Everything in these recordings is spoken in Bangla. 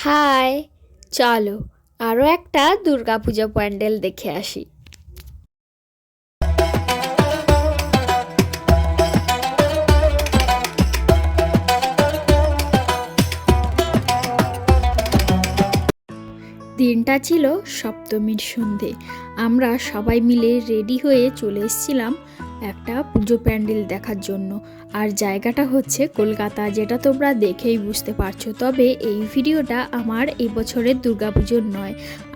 হাই, চলো আরও একটা দুর্গাপূজা প্যান্ডেল দেখে আসি। দিনটা ছিল সপ্তমীর সন্ধে। আমরা সবাই মিলে রেডি হয়ে চলে এসেছিলাম একটা পুজো প্যান্ডেল দেখার জন্য। আর জায়গাটা হচ্ছে কলকাতা, যেটা তোমরা দেখেই বুঝতে পারছো। তবে এই ভিডিওটা আমার এবছরের দুর্গাপুজোর নয়,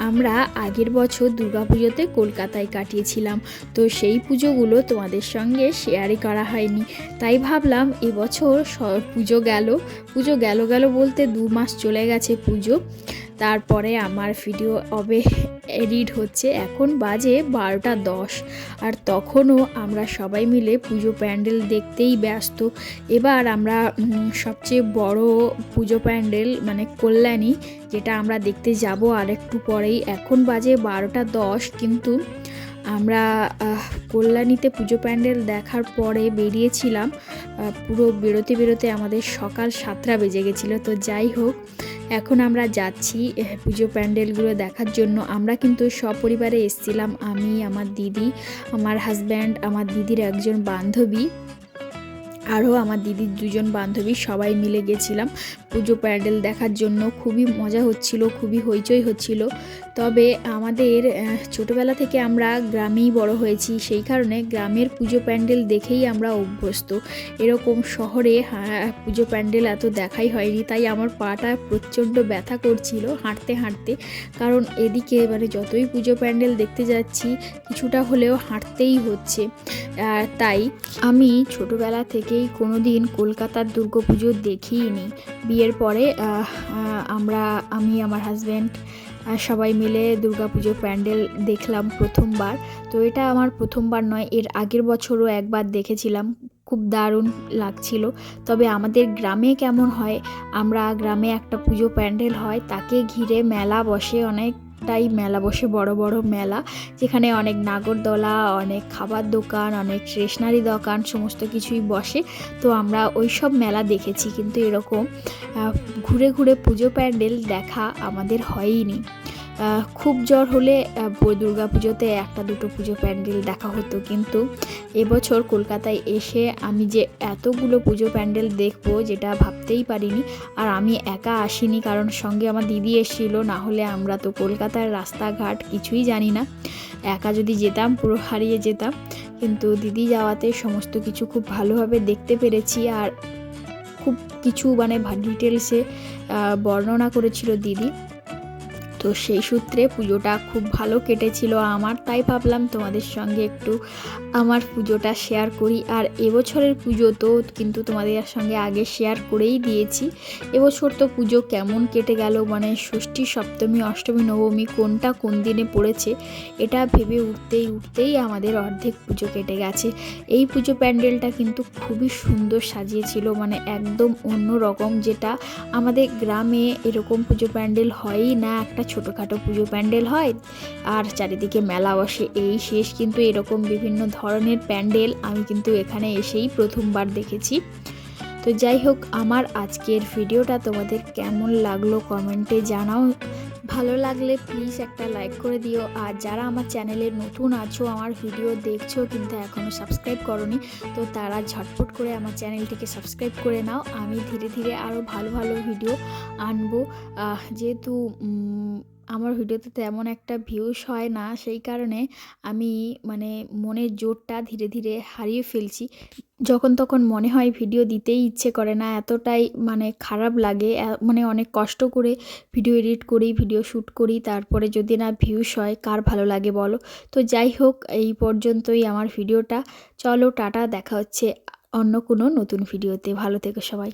আমরা আগের বছর দুর্গাপুজোতে কলকাতায় কাটিয়েছিলাম। তো সেই পুজোগুলো তোমাদের সঙ্গে শেয়ারই করা হয়নি, তাই ভাবলাম এবছর পুজো গেল বলতে 2 মাস চলে গেছে পুজো। তারপরে আমার ভিডিও এডিট হচ্ছে, এখন বাজে 12টা 10, আর তখনও আমরা সবাই মিলে পুজো প্যান্ডেল দেখতেই ব্যস্ত। এবার আমরা সবচেয়ে বড় পুজো প্যান্ডেল মানে কল্যাণী, যেটা আমরা দেখতে যাব আর একটু পরেই। এখন বাজে 12টা 10, কিন্তু আমরা কল্যাণীতে পুজো প্যান্ডেল দেখার পরে বেরিয়েছিলাম। পুরো বেরোতে আমাদের সকাল 7টা বেজে গেছিলো। তো যাই হোক, এখন আমরা যাচ্ছি পুজো প্যান্ডেলগুলো দেখার জন্য। আমরা কিন্তু সপরিবারে এসেছিলাম, আমি, আমার দিদি, আমার হাজব্যান্ড, আমার দিদির একজন বান্ধবী, আরও আমার দিদির 2জন বান্ধবী, সবাই মিলে গেছিলাম পুজো প্যান্ডেল দেখার জন্য। খুবই মজা হচ্ছিল, খুবই হইচই হচ্ছিল। তবে আমাদের ছোটোবেলা থেকে আমরা গ্রামেই বড় হয়েছি, সেই কারণে গ্রামের পুজো প্যান্ডেল দেখেই আমরা অভ্যস্ত। এরকম শহরে পুজো প্যান্ডেল এত দেখাই হয়নি, তাই আমার পাটা প্রচণ্ড ব্যথা করছিল হাঁটতে হাঁটতে। কারণ এদিকে মানে যতই পুজো প্যান্ডেল দেখতে যাচ্ছি, কিছুটা হলেও হাঁটতেই হচ্ছে। তাই আমি ছোটোবেলা থেকেই কোনো দিন কলকাতার দুর্গাপুজো দেখিইনি। বিয়ের পরে আমি আমার হাজব্যান্ড সবাই মিলে দুর্গাপুজোর প্যান্ডেল দেখলাম প্রথমবার। তো এটা আমার প্রথমবার নয়, এর আগের বছরও একবার দেখেছিলাম, খুব দারুণ লাগছিল। তবে আমাদের গ্রামে কেমন হয়, আমরা গ্রামে একটা পুজো প্যান্ডেল হয়, তাকে ঘিরে মেলা বসে, অনেকটাই মেলা বসে, বড় বড় মেলা, যেখানে অনেক নাগরদোলা, অনেক খাবার দোকান, অনেক স্টেশনারি দোকান, সমস্ত কিছুই বসে। তো আমরা ওই সব মেলা দেখেছি, কিন্তু এরকম ঘুরে ঘুরে পুজো প্যান্ডেল দেখা আমাদের হয়ইনি। খুব জ্বর হলে দুর্গাপুজোতে 1-2 পুজো প্যান্ডেল দেখা হতো, কিন্তু এবছর কলকাতায় এসে আমি যে এতগুলো পুজো প্যান্ডেল দেখবো, যেটা ভাবতেই পারিনি। আর আমি একা আসিনি, কারণ সঙ্গে আমার দিদি এসেছিলো, না হলে আমরা তো কলকাতার রাস্তাঘাট কিছুই জানি না। একা যদি যেতাম পুরো হারিয়ে যেতাম, কিন্তু দিদি যাওয়াতে সমস্ত কিছু খুব ভালোভাবে দেখতে পেরেছি। আর খুব কিছু মানে ডিটেলসে বর্ণনা করেছিল দিদি। তো সেই সূত্রে পুজোটা খুব ভালো কেটেছিল আমার, তাই ভাবলাম তোমাদের সঙ্গে একটু আমার পুজোটা শেয়ার করি। আর এবছরের পুজো তো কিন্তু তোমাদের সঙ্গে আগে শেয়ার করেই দিয়েছি। এবছর তো পুজো কেমন কেটে গেল, মানে ষষ্ঠী, সপ্তমী, অষ্টমী, নবমী কোনটা কোন দিনে পড়েছে, এটা ভেবে উঠতেই আমাদের অর্ধেক পুজো কেটে গেছে। এই পুজো প্যান্ডেলটা কিন্তু খুবই সুন্দর সাজিয়েছিল, মানে একদম অন্য রকম, যেটা আমাদের গ্রামে এরকম পুজো প্যান্ডেল হয়ই না। একটা ছোটোখাটো পুজো প্যান্ডেল হয় আর চারিদিকে মেলা বসে, এই শেষ। কিন্তু এরকম বিভিন্ন ধরনের প্যান্ডেল আমি কিন্তু এখানে এসেই প্রথমবার দেখেছি। তো যাই হোক, আমার আজকের ভিডিওটা তোমাদের কেমন লাগলো কমেন্টে জানাও। ভালো লাগলে প্লিজ একটা লাইক করে দিও। আর যারা আমার চ্যানেলে নতুন আছো, আমার ভিডিও দেখছো কিন্তু এখনও সাবস্ক্রাইব করোনি, তো তারা ঝটপট করে আমার চ্যানেলটিকে সাবস্ক্রাইব করে নাও। আমি ধীরে ধীরে আরও ভালো ভালো ভিডিও আনবো। যেহেতু আমার ভিডিওতে তেমন একটা ভিউস হয় না, সেই কারণে আমি মানে মনের জোরটা ধীরে ধীরে হারিয়ে ফেলছি। যখন তখন মনে হয় ভিডিও দিতেই ইচ্ছে করে না, এতটাই মানে খারাপ লাগে। মানে অনেক কষ্ট করে ভিডিও এডিট করি, ভিডিও শ্যুট করি, তারপরে যদি না ভিউস হয়, কার ভালো লাগে বলো। তো যাই হোক, এই পর্যন্তই আমার ভিডিওটা। চলো টাটা, দেখা হচ্ছে অন্য কোনো নতুন ভিডিওতে। ভালো থেকো সবাই।